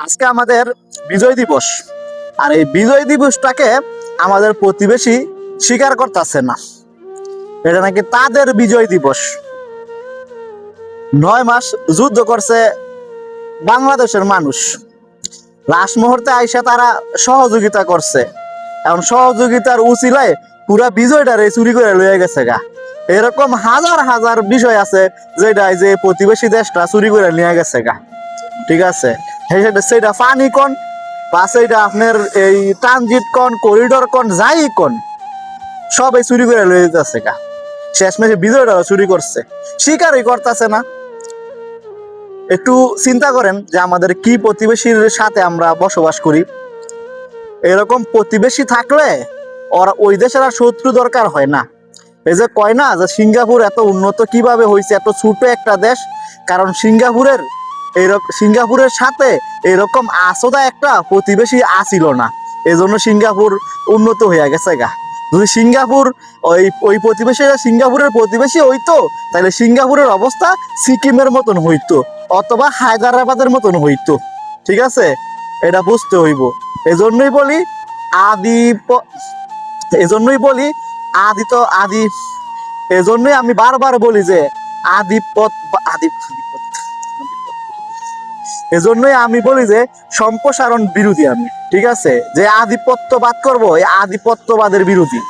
আজকে আমাদের বিজয় দিবস। আর এই বিজয় দিবসটাকে আমাদের প্রতিবেশী স্বীকার করতেছে না। এটা নাকি তাদের বিজয় দিবস। 9 মাস যুদ্ধ করছে বাংলাদেশের মানুষ, লাস্ট মুহূর্তে আইসা তারা সহযোগিতা করছে। এখন সহযোগিতার উচিলায় পুরা বিজয়টারে চুরি করে লয়ে গেছে গা। এরকম হাজার হাজার বিষয় আছে যেটা যে প্রতিবেশী দেশটা চুরি করে নিয়ে গেছে গা। ঠিক আছে, সেটা পানি কোন বা সেটা আপনার এই ট্রানজিট কোন, করিডোর কোন, যাই কোন, সবাই চুরি করে লয়ে যেতেছে গা। শেষমেশে বিজয়টাও চুরি করছে, স্বীকারই করতেছে না। একটু চিন্তা করেন যে আমাদের কি প্রতিবেশীর সাথে আমরা বসবাস করি। এরকম প্রতিবেশী থাকলে ওরা ওই দেশের আর শত্রু দরকার হয় না। এই যে কয় না যে সিঙ্গাপুর এত উন্নত কিভাবে হয়েছে, এত ছোট একটা দেশ, কারণ সিঙ্গাপুরের সাথে এরকম আসোদা একটা প্রতিবেশী আসিল না, এজন্য সিঙ্গাপুর উন্নত হয়ে গেছে গা। যদি সিঙ্গাপুর ওই প্রতিবেশীরা সিঙ্গাপুরের প্রতিবেশী হইতো, তাহলে সিঙ্গাপুরের অবস্থা সিকিমের মতন হইতো অথবা হায়দ্রাবাদের মতন হইতো। ঠিক আছে, এটা বুঝতে হইব। এজন্যই বলি আদি এজন্যই বলি আদি তো আদি এজন্যই আমি বারবার বলি যে আদিপথ আদি এজন্যই আমি বলি যে সম্প্রসারণ বিরোধী আমি। ঠিক আছে, যে আধিপত্যবাদ করবো, এই আধিপত্যবাদের বিরোধী।